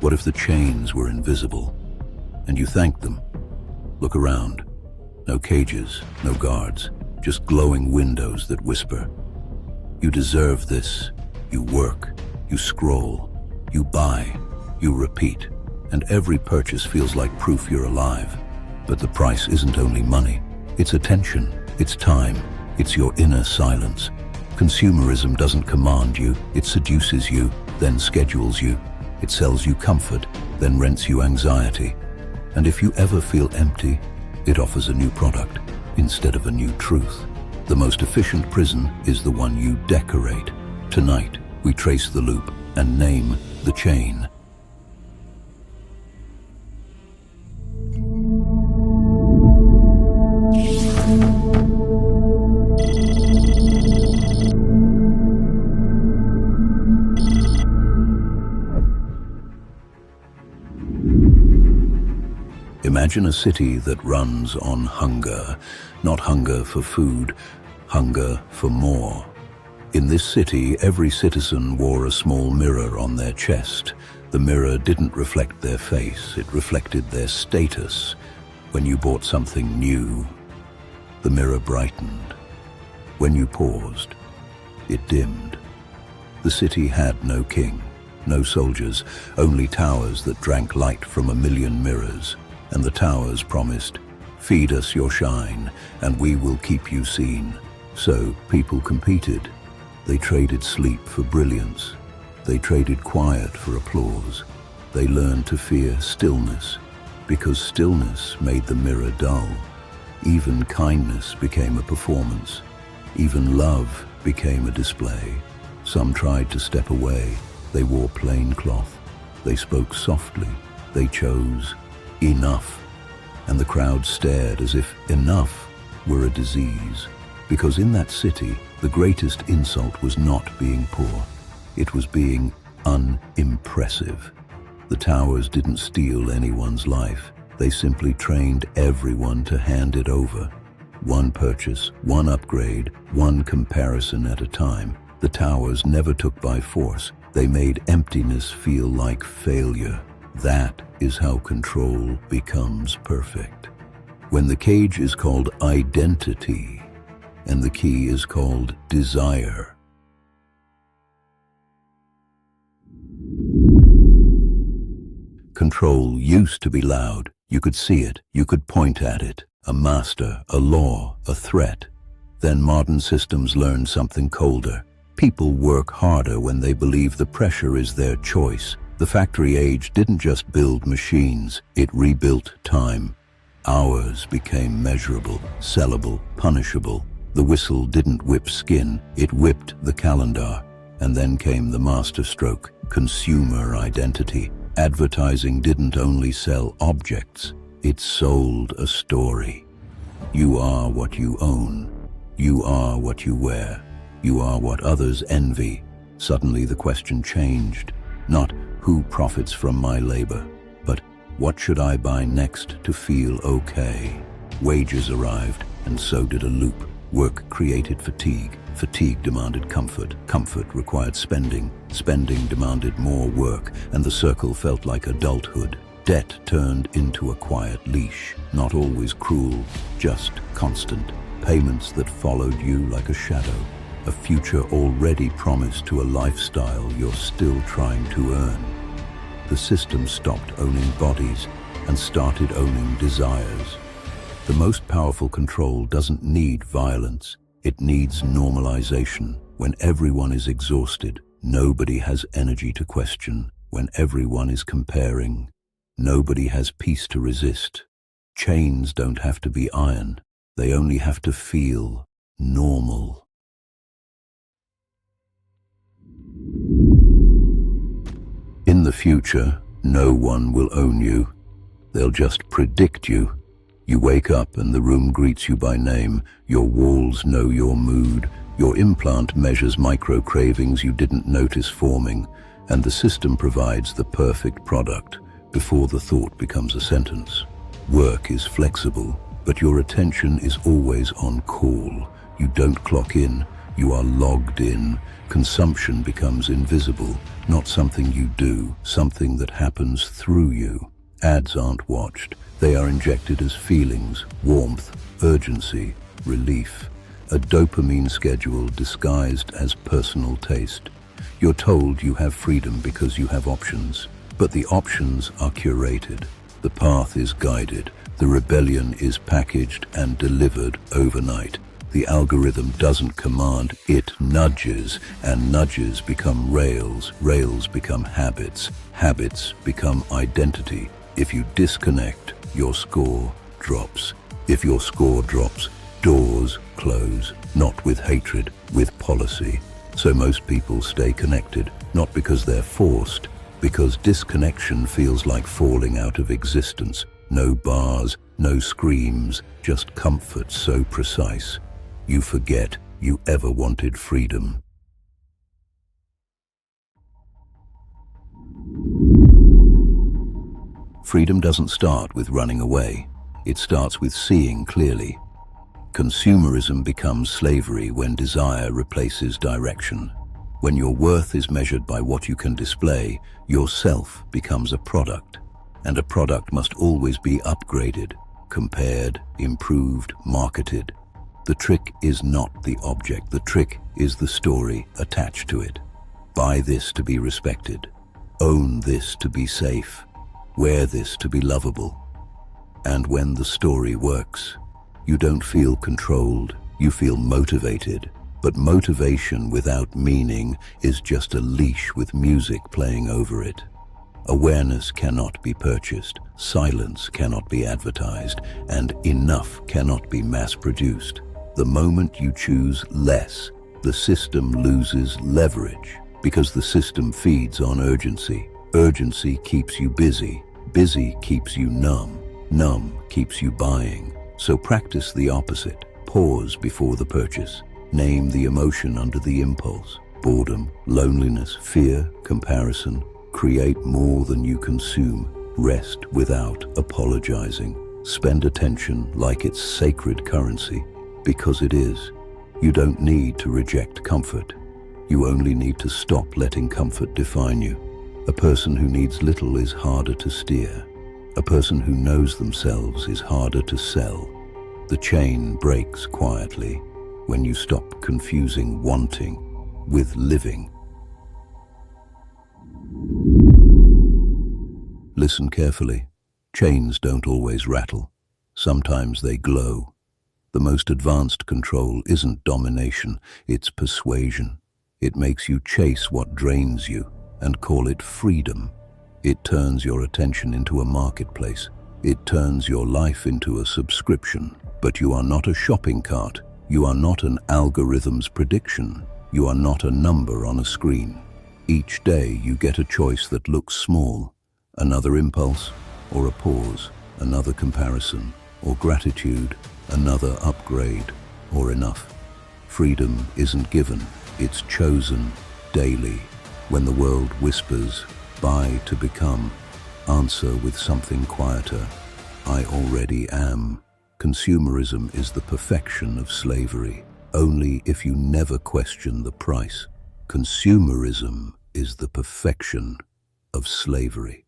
What if the chains were invisible? And you thanked them. Look around. No cages, no guards, just glowing windows that whisper. You deserve this. You work, you scroll, you buy, you repeat, and every purchase feels like proof you're alive. But the price isn't only money. It's attention, it's time, it's your inner silence. Consumerism doesn't command you, it seduces you, then schedules you. It sells you comfort, then rents you anxiety. And if you ever feel empty, it offers a new product instead of a new truth. The most efficient prison is the one you decorate. Tonight, we trace the loop and name the chain. Imagine a city that runs on hunger, not hunger for food, hunger for more. In this city, every citizen wore a small mirror on their chest. The mirror didn't reflect their face, it reflected their status. When you bought something new, the mirror brightened. When you paused, it dimmed. The city had no king, no soldiers, only towers that drank light from a million mirrors. And the towers promised, "Feed us your shine, and we will keep you seen." So people competed. They traded sleep for brilliance. They traded quiet for applause. They learned to fear stillness, because stillness made the mirror dull. Even kindness became a performance. Even love became a display. Some tried to step away. They wore plain cloth. They spoke softly. They chose enough. And the crowd stared as if enough were a disease. Because in that city, the greatest insult was not being poor. It was being unimpressive. The towers didn't steal anyone's life. They simply trained everyone to hand it over. One purchase, one upgrade, one comparison at a time. The towers never took by force. They made emptiness feel like failure. That is how control becomes perfect. When the cage is called identity and the key is called desire. Control used to be loud. You could see it, you could point at it. A master, a law, a threat. Then modern systems learn something colder. People work harder when they believe the pressure is their choice. The factory age didn't just build machines, it rebuilt time. Hours became measurable, sellable, punishable. The whistle didn't whip skin, it whipped the calendar. And then came the masterstroke, consumer identity. Advertising didn't only sell objects, it sold a story. You are what you own. You are what you wear. You are what others envy. Suddenly the question changed. Not who profits from my labor, but what should I buy next to feel okay? Wages arrived, and so did a loop. Work created fatigue. Fatigue demanded comfort. Comfort required spending. Spending demanded more work, and the circle felt like adulthood. Debt turned into a quiet leash, not always cruel, just constant. Payments that followed you like a shadow. A future already promised to a lifestyle you're still trying to earn. The system stopped owning bodies and started owning desires. The most powerful control doesn't need violence. It needs normalization. When everyone is exhausted, nobody has energy to question. When everyone is comparing, nobody has peace to resist. Chains don't have to be iron. They only have to feel normal. In the future, no one will own you. They'll just predict you. You wake up and the room greets you by name. Your walls know your mood. Your implant measures micro-cravings you didn't notice forming. And the system provides the perfect product before the thought becomes a sentence. Work is flexible, but your attention is always on call. You don't clock in, You are logged in. Consumption becomes invisible, not something you do, something that happens through you. Ads aren't watched. They are injected as feelings, warmth, urgency, relief. A dopamine schedule disguised as personal taste. You're told you have freedom because you have options, but the options are curated. The path is guided. The rebellion is packaged and delivered overnight. The algorithm doesn't command, it nudges, and nudges become rails. Rails become habits. Habits become identity. If you disconnect, your score drops. If your score drops, doors close, not with hatred, with policy. So most people stay connected, not because they're forced, because disconnection feels like falling out of existence. No bars, no screams, just comfort so precise. You forget you ever wanted freedom. Freedom doesn't start with running away. It starts with seeing clearly. Consumerism becomes slavery when desire replaces direction. When your worth is measured by what you can display, yourself becomes a product. And a product must always be upgraded, compared, improved, marketed. The trick is not the object. The trick is the story attached to it. Buy this to be respected. Own this to be safe. Wear this to be lovable. And when the story works, you don't feel controlled, you feel motivated. But motivation without meaning is just a leash with music playing over it. Awareness cannot be purchased, silence cannot be advertised, and enough cannot be mass-produced. The moment you choose less, the system loses leverage, because the system feeds on urgency. Urgency keeps you busy. Busy keeps you numb. Numb keeps you buying. So practice the opposite. Pause before the purchase. Name the emotion under the impulse. Boredom, loneliness, fear, comparison. Create more than you consume. Rest without apologizing. Spend attention like it's sacred currency. Because it is. You don't need to reject comfort. You only need to stop letting comfort define you. A person who needs little is harder to steer. A person who knows themselves is harder to sell. The chain breaks quietly when you stop confusing wanting with living. Listen carefully. Chains don't always rattle. Sometimes they glow. The most advanced control isn't domination, it's persuasion. It makes you chase what drains you and call it freedom. It turns your attention into a marketplace. It turns your life into a subscription. But you are not a shopping cart. You are not an algorithm's prediction. You are not a number on a screen. Each day you get a choice that looks small. Another impulse or a pause, another comparison or gratitude, another upgrade or enough. Freedom isn't given, it's chosen daily. When the world whispers, buy to become, answer with something quieter. I already am. Consumerism is the perfection of slavery, only if you never question the price. Consumerism is the perfection of slavery.